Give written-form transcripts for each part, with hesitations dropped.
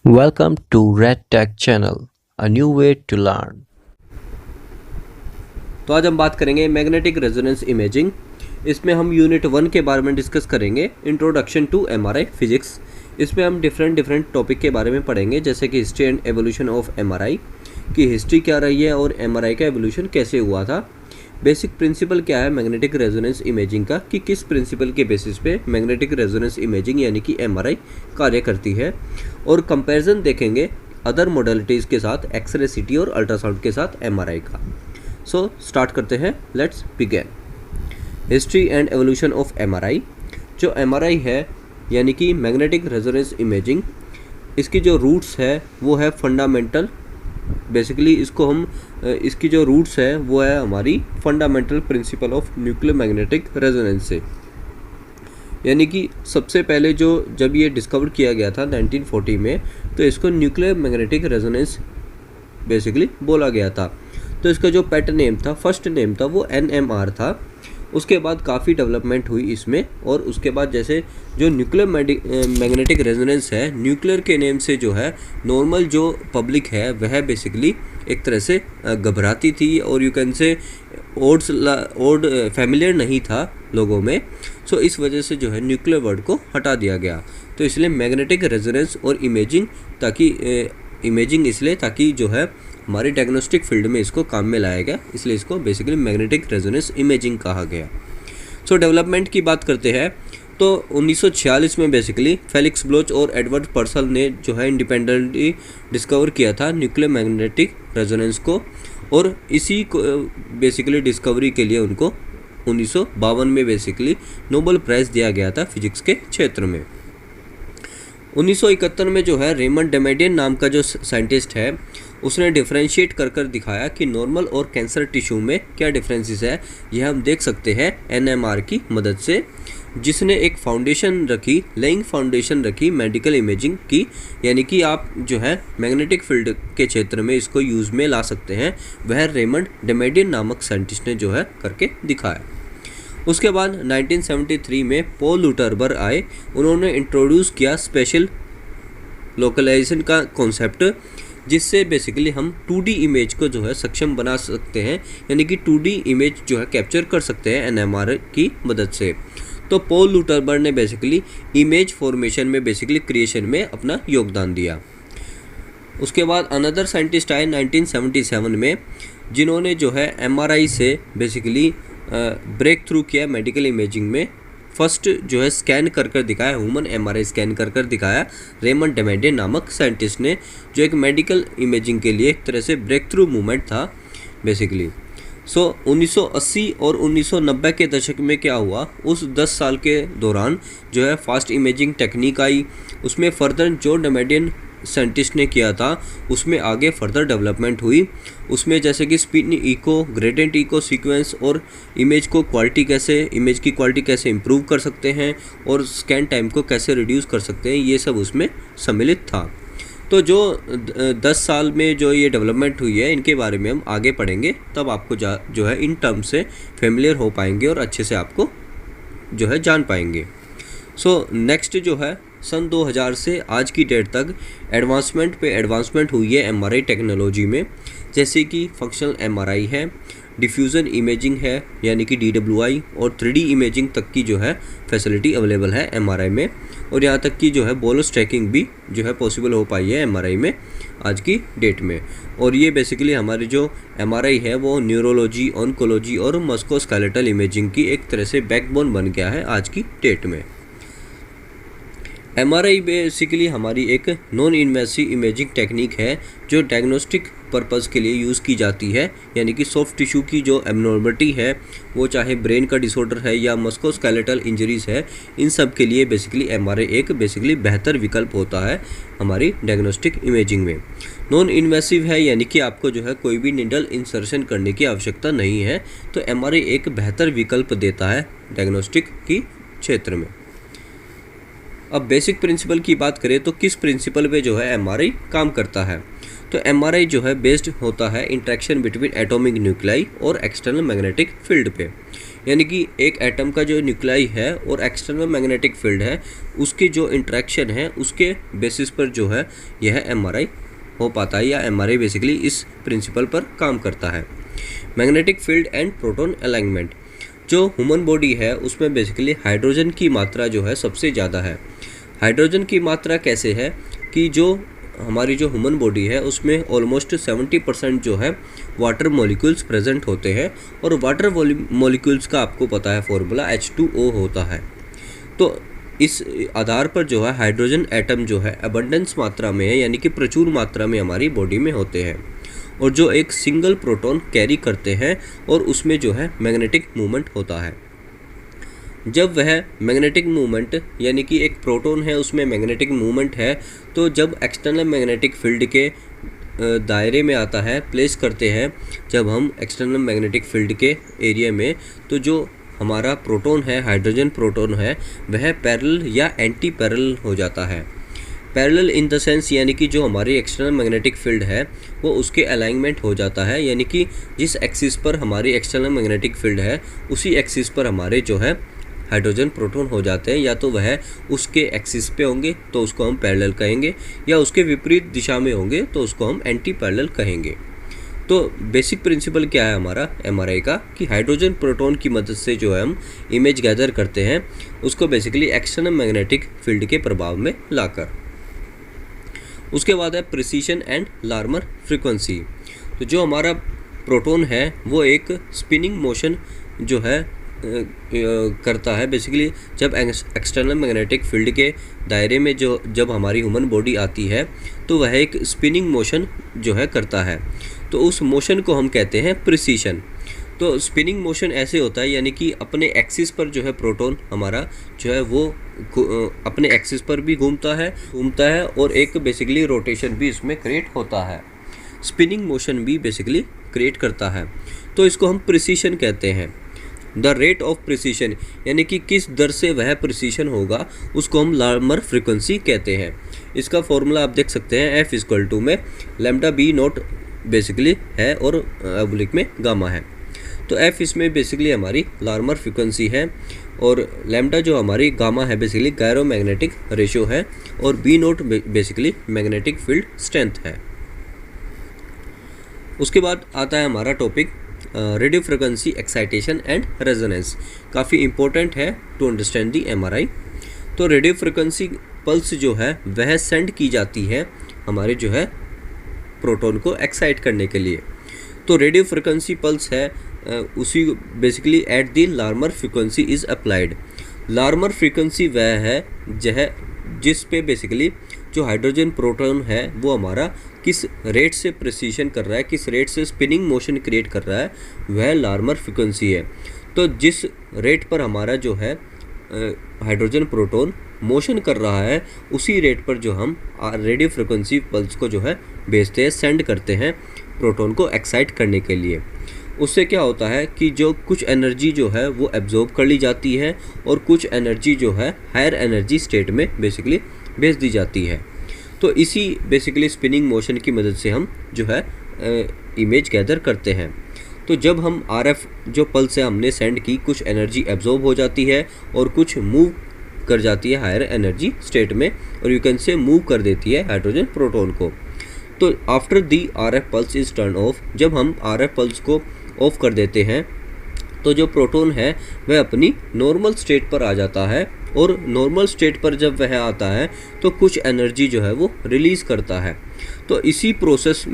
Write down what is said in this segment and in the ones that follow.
Welcome to Red Tech Channel, a new way to learn. तो आज हम बात करेंगे मैग्नेटिक रेजोनेंस इमेजिंग। इसमें हम यूनिट 1 के बारे में डिस्कस करेंगे, इंट्रोडक्शन टू एमआरआई फिजिक्स। इसमें हम डिफरेंट टॉपिक के बारे में पढ़ेंगे, जैसे कि history and evolution of MRI की हिस्ट्री क्या रही है और एमआरआई का एवोल्यूशन कैसे हुआ था। बेसिक प्रिंसिपल क्या है मैग्नेटिक रेजोनेंस इमेजिंग का, कि किस प्रिंसिपल के बेसिस पे मैग्नेटिक रेजोनेंस इमेजिंग यानी कि एमआरआई कार्य करती है, और कंपैरिजन देखेंगे अदर मॉडलिटीज़ के साथ, एक्सरे, सीटी और अल्ट्रासाउंड के साथ एमआरआई का। सो स्टार्ट करते हैं, let's begin. History and evolution of MRI. जो एमआरआई है यानी कि मैग्नेटिक रेजोनेंस इमेजिंग, इसकी जो रूट्स है वो है फंडामेंटल। बेसिकली इसको हम इसकी जो रूट्स है वो है हमारी fundamental principle of nuclear magnetic resonance से। यानी कि सबसे पहले जब ये डिस्कवर किया गया था 1940 में, तो इसको न्यूक्लियर मैग्नेटिक रेजोनेंस बेसिकली बोला गया था। तो इसका जो पेट नेम था, फर्स्ट नेम था, वो NMR था। उसके बाद काफ़ी डेवलपमेंट हुई इसमें, और उसके बाद जैसे जो न्यूक्लियर मैग्नेटिक रेजोनेंस है, न्यूक्लियर के नेम से जो है नॉर्मल जो पब्लिक है वह बेसिकली एक तरह से घबराती थी, और you can say odd familiar नहीं था लोगों में। सो इस वजह से जो है न्यूक्लियर वर्ड को हटा दिया गया। तो इसलिए मैग्नेटिक रेजोनेंस और इमेजिंग इसलिए ताकि जो है हमारे डायग्नोस्टिक फील्ड में इसको काम में लाया गया, इसलिए इसको बेसिकली मैग्नेटिक रेजोनेंस इमेजिंग कहा गया। सो डेवलपमेंट की बात करते हैं तो 1946 में बेसिकली फेलिक्स ब्लोच और एडवर्ड पर्सल ने जो है इंडिपेंडेंटली डिस्कवर किया था न्यूक्लियर मैग्नेटिक रेजोनेंस को, और इसी को बेसिकली डिस्कवरी के लिए उनको 1952 में बेसिकली नोबेल प्राइज़ दिया गया था फिजिक्स के क्षेत्र में। 1971 में जो है रेमंड डेमेडियन नाम का जो साइंटिस्ट है, उसने डिफरेंशिएट कर दिखाया कि नॉर्मल और कैंसर टिश्यू में क्या डिफरेंसेस है। यह हम देख सकते हैं NMR की मदद से, जिसने एक लेइंग फाउंडेशन रखी मेडिकल इमेजिंग की। यानी कि आप जो है मैग्नेटिक फील्ड के क्षेत्र में इसको यूज़ में ला सकते हैं, वह रेमंड डेमेडियन नामक साइंटिस्ट ने जो है करके दिखाया। उसके बाद 1973 में पॉल लुटरबर आए। उन्होंने इंट्रोड्यूस किया स्पेशल लोकलाइजेशन का कॉन्सेप्ट, जिससे बेसिकली हम 2D इमेज को जो है सक्षम बना सकते हैं, यानी कि 2D इमेज जो है कैप्चर कर सकते हैं NMR की मदद से। तो पॉल लुटरबर ने बेसिकली इमेज फॉर्मेशन में बेसिकली क्रिएशन में अपना योगदान दिया। उसके बाद अनदर साइंटिस्ट आए 1977 में, जिन्होंने जो है MRI से बेसिकली ब्रेक थ्रू किया मेडिकल इमेजिंग में। फर्स्ट जो है स्कैन कर दिखाया, ह्यूमन MRI स्कैन कर दिखाया रेमंड डेमेडियन नामक साइंटिस्ट ने, जो एक मेडिकल इमेजिंग के लिए एक तरह से ब्रेक थ्रू मूवमेंट था बेसिकली। सो 1980 और 1990 के दशक में क्या हुआ, उस 10 साल के दौरान जो है फास्ट इमेजिंग टेक्निक आई। उसमें फर्दर जो डेमेडियन साइंटिस्ट ने किया था उसमें आगे फर्दर डेवलपमेंट हुई। उसमें जैसे कि spin echo, gradient echo sequence, और इमेज की क्वालिटी कैसे इंप्रूव कर सकते हैं, और स्कैन टाइम को कैसे रिड्यूस कर सकते हैं, ये सब उसमें सम्मिलित था। तो जो 10 साल में जो ये डेवलपमेंट हुई है, इनके बारे में हम आगे पढ़ेंगे, तब आपको जो है इन टर्म्स से फेमिलियर हो पाएंगे और अच्छे से आपको जो है जान पाएंगे। सो नेक्स्ट जो है सन 2000 से आज की डेट तक एडवांसमेंट हुई है MRI टेक्नोलॉजी में, जैसे कि फंक्शनल MRI है, डिफ्यूज़न इमेजिंग है यानी कि DWI, और 3D इमेजिंग तक की जो है फैसिलिटी अवेलेबल है MRI में, और यहाँ तक की जो है बोलस ट्रैकिंग भी जो है पॉसिबल हो पाई है MRI में आज की डेट में। और ये बेसिकली हमारी जो MRI है वो न्यूरोलॉजी, ऑन्कोलॉजी और मस्कुलोस्केलेटल इमेजिंग की एक तरह से बैकबोन बन गया है आज की डेट में। MRI बेसिकली हमारी एक नॉन इन्वेसिव इमेजिंग टेक्निक है, जो डायग्नोस्टिक पर्पज़ के लिए यूज़ की जाती है। यानी कि सॉफ्ट टिश्यू की जो एबनॉर्मलिटी है, वो चाहे ब्रेन का डिसऑर्डर है या मस्कुलोस्केलेटल इंजरीज़ है, इन सब के लिए बेसिकली MRI एक बेसिकली बेहतर विकल्प होता है हमारी डायग्नोस्टिक इमेजिंग में। नॉन इन्वेसिव है, यानी कि आपको जो है कोई भी निडल इंसर्शन करने की आवश्यकता नहीं है, तो MRI एक बेहतर विकल्प देता है डायग्नोस्टिक की क्षेत्र में। अब बेसिक प्रिंसिपल की बात करें तो किस प्रिंसिपल पे जो है MRI काम करता है, तो MRI जो है बेस्ड होता है इंटरेक्शन बिटवीन एटॉमिक न्यूक्लाई और एक्सटर्नल मैग्नेटिक फील्ड पे। यानी कि एक एटम का जो न्यूक्लियाई है और एक्सटर्नल मैग्नेटिक फील्ड है, उसकी जो इंटरेक्शन है उसके बेसिस पर जो है यह एमआरआई हो पाता है, या एमआरआई बेसिकली इस प्रिंसिपल पर काम करता है। Magnetic field and proton alignment, जो ह्यूमन बॉडी है उसमें बेसिकली हाइड्रोजन की मात्रा जो है सबसे ज़्यादा है। हाइड्रोजन की मात्रा कैसे है कि जो हमारी जो ह्यूमन बॉडी है उसमें ऑलमोस्ट 70% जो है वाटर मॉलिक्यूल्स प्रेजेंट होते हैं, और वाटर मॉलिक्यूल्स का आपको पता है फॉर्मूला H2O होता है। तो इस आधार पर जो है हाइड्रोजन एटम जो है अबंडेंस मात्रा में है, यानी कि प्रचुर मात्रा में हमारी बॉडी में होते हैं, और जो एक सिंगल प्रोटॉन कैरी करते हैं, और उसमें जो है मैग्नेटिक मूवमेंट होता है। जब वह मैग्नेटिक मूवमेंट यानी कि एक प्रोटॉन है उसमें मैग्नेटिक मूवमेंट है, तो जब एक्सटर्नल मैग्नेटिक फील्ड के दायरे में आता है, प्लेस करते हैं जब हम एक्सटर्नल मैग्नेटिक फील्ड के एरिया में, तो जो हमारा प्रोटॉन है, हाइड्रोजन प्रोटॉन है, वह पैरेलल या एंटी पैरेलल हो जाता है। पैरेलल इन द सेंस यानी कि जो हमारी एक्सटर्नल मैग्नेटिक फील्ड है वो उसके अलाइनमेंट हो जाता है, यानी कि जिस एक्सिस पर हमारी एक्सटर्नल मैग्नेटिक फील्ड है उसी एक्सिस पर हमारे जो है हाइड्रोजन प्रोटॉन हो जाते हैं। या तो वह उसके एक्सिस पे होंगे तो उसको हम पैरेलल कहेंगे, या उसके विपरीत दिशा में होंगे तो उसको हम एंटी पैरेलल कहेंगे। तो बेसिक प्रिंसिपल क्या है हमारा एमआरआई का, कि हाइड्रोजन प्रोटॉन की मदद से जो है हम इमेज गैदर करते हैं उसको बेसिकली एक्सटर्नल मैग्नेटिक फील्ड के प्रभाव में लाकर। उसके बाद है प्रिसीशन एंड लार्मर फ्रीक्वेंसी। तो जो हमारा प्रोटॉन है वो एक स्पिनिंग मोशन जो है करता है। बेसिकली जब एक्सटर्नल मैग्नेटिक फील्ड के दायरे में जब हमारी ह्यूमन बॉडी आती है तो वह एक स्पिनिंग मोशन जो है करता है, तो उस मोशन को हम कहते हैं प्रिसीशन। तो स्पिनिंग मोशन ऐसे होता है, यानी कि अपने एक्सिस पर जो है प्रोटॉन हमारा जो है वो अपने एक्सिस पर भी घूमता है और एक बेसिकली रोटेशन भी इसमें क्रिएट होता है, स्पिनिंग मोशन भी बेसिकली क्रिएट करता है। तो इसको हम प्रिसीशन कहते हैं। द रेट ऑफ प्रिसीशन यानी कि किस दर से वह प्रिसीशन होगा उसको हम लार्मर फ्रीक्वेंसी कहते हैं। इसका फॉर्मूला आप देख सकते हैं, F इक्वल टू में लैम्डा बी नॉट बेसिकली है और ऑब्लिक में गामा है। तो F इसमें बेसिकली हमारी लार्मर फ्रीक्वेंसी है, और लैम्डा जो हमारी गामा है बेसिकली गायरो मैग्नेटिक रेशियो है, और B naught basically magnetic field strength है। उसके बाद आता है हमारा topic radio frequency excitation and resonance. काफ़ी इंपॉर्टेंट है टू अंडरस्टैंड दी एमआरआई। तो रेडियो फ्रिक्वेंसी पल्स जो है वह सेंड की जाती है हमारे जो है प्रोटॉन को एक्साइट करने के लिए। तो रेडियो फ्रिक्वेंसी पल्स है उसी basically at the Larmor frequency is applied. Larmor frequency वह है जिस पे बेसिकली जो हाइड्रोजन प्रोटॉन है वो हमारा किस रेट से प्रिसीशन कर रहा है, किस रेट से स्पिनिंग मोशन क्रिएट कर रहा है, वह लार्मर फ्रिक्वेंसी है। तो जिस रेट पर हमारा जो है हाइड्रोजन प्रोटॉन मोशन कर रहा है उसी रेट पर जो हम रेडियो फ्रिक्वेंसी पल्स को जो है भेजते हैं, सेंड करते हैं प्रोटॉन को एक्साइट करने के लिए। उससे क्या होता है कि जो कुछ एनर्जी जो है वो एब्जॉर्ब कर ली जाती है और कुछ एनर्जी जो है हायर एनर्जी स्टेट में बेसिकली भेज दी जाती है। तो इसी बेसिकली स्पिनिंग मोशन की मदद से हम जो है इमेज गैदर करते हैं। तो जब हम आरएफ जो पल्स है हमने सेंड की, कुछ एनर्जी एब्जॉर्ब हो जाती है और कुछ मूव कर जाती है हायर एनर्जी स्टेट में, और यू कैन से मूव कर देती है हाइड्रोजन प्रोटॉन को। तो after the RF pulse is turn off, जब हम आरएफ पल्स को ऑफ कर देते हैं तो जो प्रोटॉन है वह अपनी नॉर्मल स्टेट पर आ जाता है, और नॉर्मल स्टेट पर जब वह आता है तो कुछ एनर्जी जो है वो रिलीज़ करता है। तो इसी प्रोसेस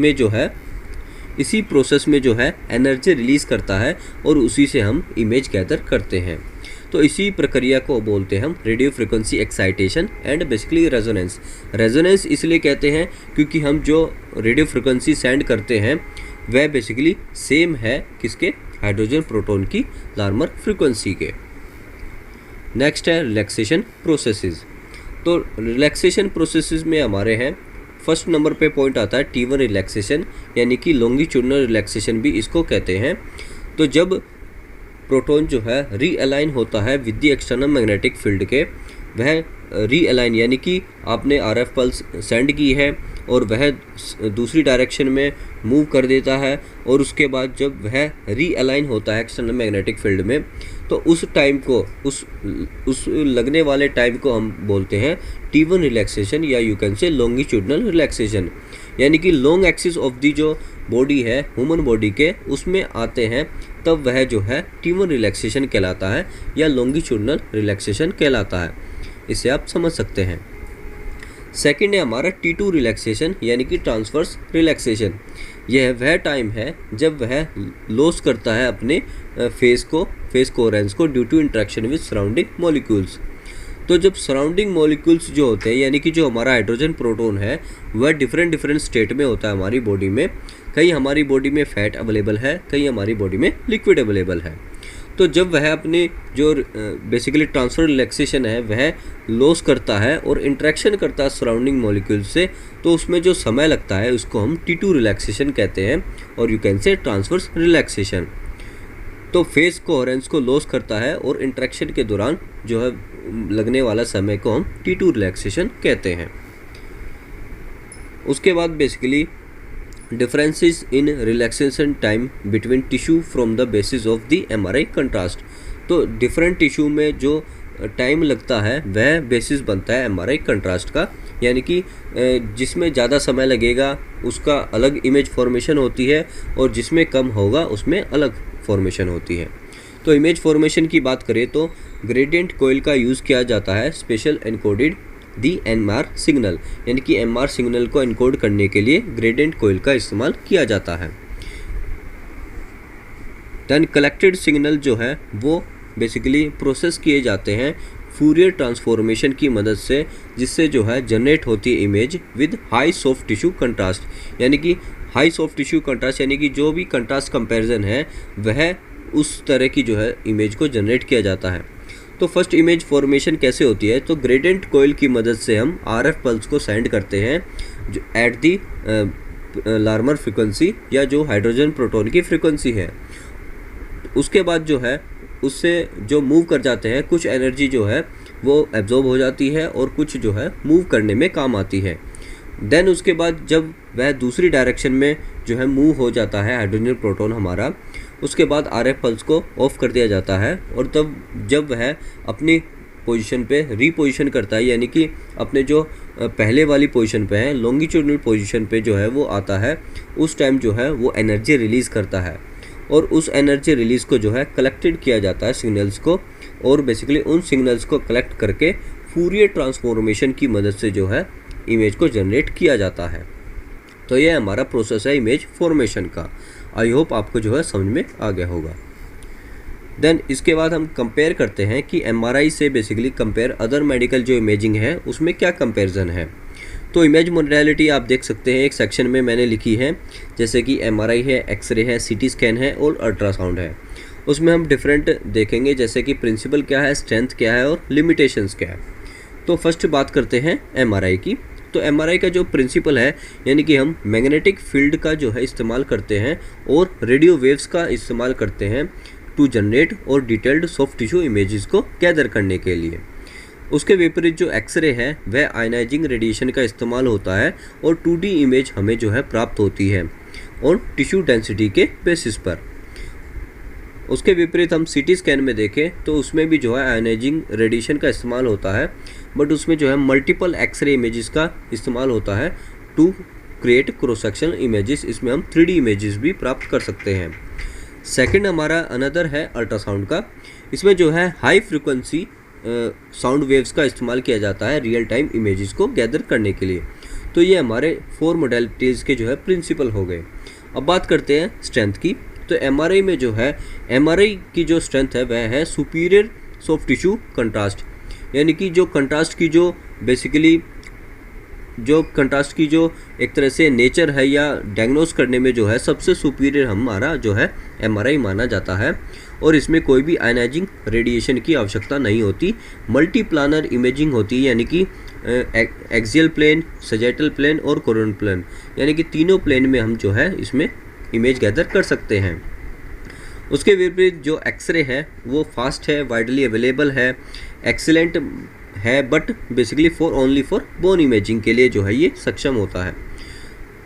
में जो है एनर्जी रिलीज़ करता है और उसी से हम इमेज गैदर करते हैं। तो इसी प्रक्रिया को बोलते हैं हम radio frequency excitation and basically resonance. Resonance इसलिए कहते हैं क्योंकि हम जो रेडियो फ्रिक्वेंसी सेंड करते हैं वह बेसिकली सेम है किसके, हाइड्रोजन प्रोटॉन की लार्मर फ्रिक्वेंसी के। नेक्स्ट है रिलैक्सेशन प्रोसेसेस। तो रिलैक्सेशन प्रोसेसेस में हमारे हैं फर्स्ट नंबर पे पॉइंट आता है T1 रिलैक्सेशन, यानी कि लॉन्गिट्यूडनल रिलैक्सेशन भी इसको कहते हैं। तो जब प्रोटॉन जो है रीअलाइन होता है with the external magnetic field के, वह रीअलाइन यानी कि आपने आरएफ पल्स सेंड की है और वह दूसरी डायरेक्शन में मूव कर देता है, और उसके बाद जब वह रीअलाइन होता है एक्सटर्नल मैग्नेटिक फील्ड में तो उस टाइम को उस लगने वाले टाइम को हम बोलते हैं T1 रिलैक्सेशन, या यू कैन से लॉन्गिट्यूडनल रिलैक्सेशन। यानी कि लॉन्ग एक्सिस ऑफ दी जो बॉडी है ह्यूमन बॉडी के, उसमें आते हैं तब वह जो है T1 रिलैक्सेशन कहलाता है या लॉन्गिट्यूडनल रिलैक्सेशन कहलाता है। इसे आप समझ सकते हैं। सेकंड है हमारा T2 रिलैक्सेशन, यानी कि ट्रांसवर्स रिलैक्सेशन। यह वह टाइम है जब वह लॉस करता है अपने फेस कोहेरेंस को due to interaction with surrounding molecules. तो जब सराउंडिंग मॉलिक्यूल्स जो होते हैं, यानी कि जो हमारा हाइड्रोजन प्रोटॉन है, वह डिफरेंट स्टेट में होता है हमारी बॉडी में। कहीं हमारी बॉडी में फैट अवेलेबल है, कहीं हमारी बॉडी में लिक्विड अवेलेबल है। तो जब वह अपने जो बेसिकली ट्रांसफर रिलैक्सेशन है वह लॉस करता है और इंटरेक्शन करता है सराउंडिंग मॉलिक्यूल से, तो उसमें जो समय लगता है उसको हम T2 रिलैक्सेशन कहते हैं, और यू कैन से ट्रांसवर्स रिलैक्सेशन। तो फेस कोहेरेंस को लॉस करता है और इंटरेक्शन के दौरान जो है लगने वाला समय को हम T2 रिलैक्सेशन कहते हैं। उसके बाद basically differences in relaxation time between tissue from the basis of the MRI contrast. तो डिफरेंट टिश्यू में जो टाइम लगता है वह बेसिस बनता है MRI कंट्रास्ट का, यानी कि जिसमें ज़्यादा समय लगेगा उसका अलग इमेज फॉर्मेशन होती है, और जिसमें कम होगा उसमें अलग फॉर्मेशन होती है। तो इमेज फॉर्मेशन की बात करें तो ग्रेडियंट कोयल का यूज़ किया जाता है स्पेशल एनकोडेड दी MR सिग्नल, यानी कि MR सिग्नल को एनकोड करने के लिए ग्रेडियंट कोयल का इस्तेमाल किया जाता है। देन कलेक्टेड सिग्नल जो है वो बेसिकली प्रोसेस किए जाते हैं फूरियर ट्रांसफॉर्मेशन की मदद से, जिससे जो है जनरेट होती है image with high soft tissue contrast. यानी कि हाई सॉफ्ट टिश्यू कंट्रास्ट, यानी कि जो भी कंट्रास्ट कंपैरिजन है वह उस तरह की जो है इमेज को जनरेट किया जाता है। तो फर्स्ट इमेज फॉर्मेशन कैसे होती है, तो ग्रेडियंट कोयल की मदद से हम RF पल्स को सेंड करते हैं जो एट दी लार्मर फ्रिक्वेंसी, या जो हाइड्रोजन प्रोटॉन की फ्रिक्वेंसी है। उसके बाद जो है उससे जो मूव कर जाते हैं, कुछ एनर्जी जो है वो एब्जॉर्ब हो जाती है और कुछ जो है मूव करने में काम आती है। देन उसके बाद जब वह दूसरी डायरेक्शन में जो है मूव हो जाता है हाइड्रोजन प्रोटॉन हमारा, उसके बाद RF पल्स को ऑफ कर दिया जाता है, और तब जब वह अपनी पोजीशन पे रीपोजिशन करता है, यानी कि अपने जो पहले वाली पोजीशन पे है लॉन्गिट्यूडनल पोजीशन पे जो है वो आता है, उस टाइम जो है वो एनर्जी रिलीज़ करता है, और उस एनर्जी रिलीज़ को जो है कलेक्टेड किया जाता है सिग्नल्स को, और बेसिकली उन सिग्नल्स को कलेक्ट करके फूरियर ट्रांसफॉर्मेशन की मदद से जो है इमेज को जनरेट किया जाता है। तो ये हमारा प्रोसेस है इमेज फॉर्मेशन का। आई होप आपको जो है समझ में आ गया होगा। देन इसके बाद हम कंपेयर करते हैं कि MRI से बेसिकली कंपेयर अदर मेडिकल जो इमेजिंग है उसमें क्या कंपैरिजन है। तो इमेज मोडेलिटी आप देख सकते हैं एक सेक्शन में मैंने लिखी है, जैसे कि MRI है, एक्सरे है, CT स्कैन है और अल्ट्रासाउंड है। उसमें हम डिफरेंट देखेंगे, जैसे कि प्रिंसिपल क्या है, स्ट्रेंथ क्या है और लिमिटेशंस क्या है। तो फर्स्ट बात करते हैं MRI की। तो MRI का जो प्रिंसिपल है, यानी कि हम मैग्नेटिक फील्ड का जो है इस्तेमाल करते हैं और रेडियो वेव्स का इस्तेमाल करते हैं टू जनरेट और डिटेल्ड सॉफ्ट टिश्यू इमेजेस को गैदर करने के लिए। उसके विपरीत जो एक्सरे है वह आयनाइजिंग रेडिएशन का इस्तेमाल होता है और 2D इमेज हमें जो है प्राप्त होती है और टिश्यू डेंसिटी के बेसिस पर। उसके विपरीत हम CT स्कैन में देखें तो उसमें भी जो है आयनाइजिंग रेडिएशन का इस्तेमाल होता है, बट उसमें जो है मल्टीपल एक्सरे इमेजेस का इस्तेमाल होता है to create cross sectional images. इसमें हम 3D इमेजेस भी प्राप्त कर सकते हैं। सेकंड हमारा अनदर है अल्ट्रासाउंड का। इसमें जो है हाई फ्रिक्वेंसी साउंड वेव्स का इस्तेमाल किया जाता है रियल टाइम इमेजेस को गैदर करने के लिए। तो ये हमारे 4 मोडेलिटीज़ के जो है प्रिंसिपल हो गए। अब बात करते हैं स्ट्रेंथ की। तो MRI में जो है MRI की जो स्ट्रेंथ है वह है सुपीरियर सॉफ्ट टिश्यू कंट्रास्ट, यानी कि जो कंट्रास्ट की जो बेसिकली जो कंट्रास्ट की जो एक तरह से नेचर है या डायग्नोस करने में जो है सबसे सुपीरियर हमारा जो है MRI माना जाता है, और इसमें कोई भी आयनाइजिंग रेडिएशन की आवश्यकता नहीं होती। मल्टी प्लानर इमेजिंग होती है, यानी कि एक्सियल प्लेन, सजेटल प्लेन और कोरोनल प्लेन, यानी कि तीनों प्लेन में हम जो है इसमें इमेज गैदर कर सकते हैं। उसके विपरीत जो एक्सरे है वो फास्ट है, वाइडली अवेलेबल है, एक्सीलेंट है, but basically only for bone imaging के लिए जो है ये सक्षम होता है।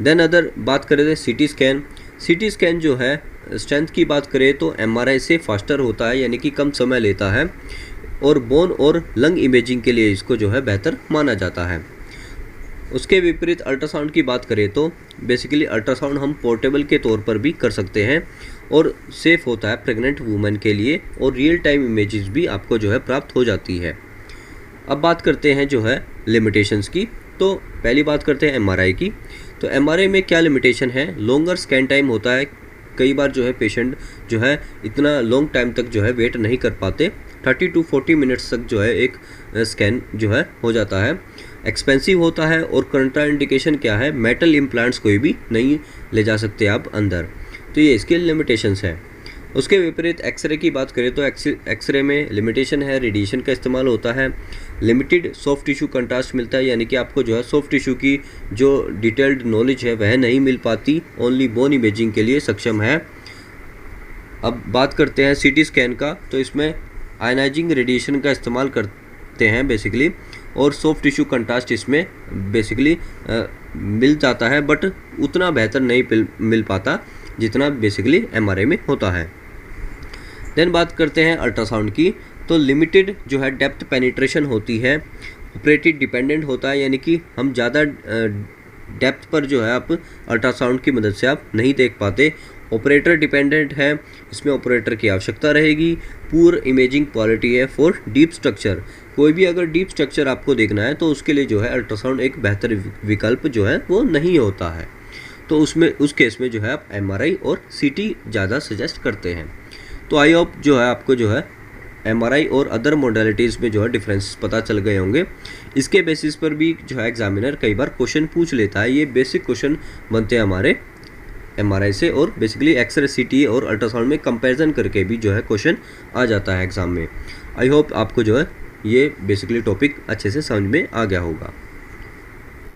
देन अदर बात करें तो CT स्कैन। CT स्कैन जो है स्ट्रेंथ की बात करें तो एमआरआई से फास्टर होता है, यानी कि कम समय लेता है, और बोन और लंग इमेजिंग के लिए इसको जो है बेहतर माना जाता है। उसके विपरीत अल्ट्रासाउंड की बात करें तो बेसिकली अल्ट्रासाउंड हम पोर्टेबल के तौर पर भी कर सकते हैं और सेफ़ होता है प्रेग्नेंट वुमेन के लिए, और रियल टाइम इमेजेस भी आपको जो है प्राप्त हो जाती है। अब बात करते हैं जो है लिमिटेशंस की। तो पहली बात करते हैं एमआरआई की। तो एमआरआई में क्या लिमिटेशन है? लॉन्गर स्कैन टाइम होता है। कई बार जो है पेशेंट जो है इतना लॉन्ग टाइम तक जो है वेट नहीं कर पाते, 30 to 40 मिनट्स तक जो है एक स्कैन जो है हो जाता है। एक्सपेंसिव होता है, और कंट्राइंडिकेशन क्या है? मेटल इम्प्लांट्स कोई भी नहीं ले जा सकते आप अंदर, तो ये इसके लिमिटेशंस है। उसके विपरीत एक्सरे की बात करें तो एक्सरे में लिमिटेशन है, रेडिएशन का इस्तेमाल होता है, लिमिटेड सॉफ्ट टिश्यू कंट्रास्ट मिलता है, यानी कि आपको जो है सॉफ्ट टिश्यू की जो डिटेल्ड नॉलेज है वह नहीं मिल पाती, ओनली बोन इमेजिंग के लिए सक्षम है। अब बात करते हैं सीटी स्कैन का। तो इसमें आयनाइजिंग रेडिएशन का इस्तेमाल करते हैं बेसिकली, और सॉफ्ट टिश्यू कंट्रास्ट इसमें बेसिकली मिल जाता है, बट उतना बेहतर नहीं मिल पाता जितना बेसिकली एमआरआई में होता है। देन बात करते हैं अल्ट्रासाउंड की। तो लिमिटेड जो है डेप्थ पेनिट्रेशन होती है, ऑपरेटिव डिपेंडेंट होता है, यानी कि हम ज़्यादा डेप्थ पर जो है आप अल्ट्रासाउंड की मदद से आप नहीं देख पाते। ऑपरेटर डिपेंडेंट है, इसमें ऑपरेटर की आवश्यकता रहेगी। पूर इमेजिंग क्वालिटी है फॉर डीप स्ट्रक्चर। कोई भी अगर डीप स्ट्रक्चर आपको देखना है तो उसके लिए जो है अल्ट्रासाउंड एक बेहतर विकल्प जो है वो नहीं होता है, तो उस केस में जो है आप एमआरआई और सीटी ज़्यादा सजेस्ट करते हैं। तो आई होप जो है आपको जो है एमआरआई और अदर मोडालिटीज़ में जो है डिफरेंस पता चल गए होंगे। इसके बेसिस पर भी जो है एग्जामिनर कई बार क्वेश्चन पूछ लेता है। ये बेसिक क्वेश्चन बनते हैं हमारे एमआरआई से, और बेसिकली एक्सरे, सीटी और अल्ट्रासाउंड में कंपैरिजन करके भी जो है क्वेश्चन आ जाता है एग्ज़ाम में। आई होप आपको जो है ये बेसिकली टॉपिक अच्छे से समझ में आ गया होगा।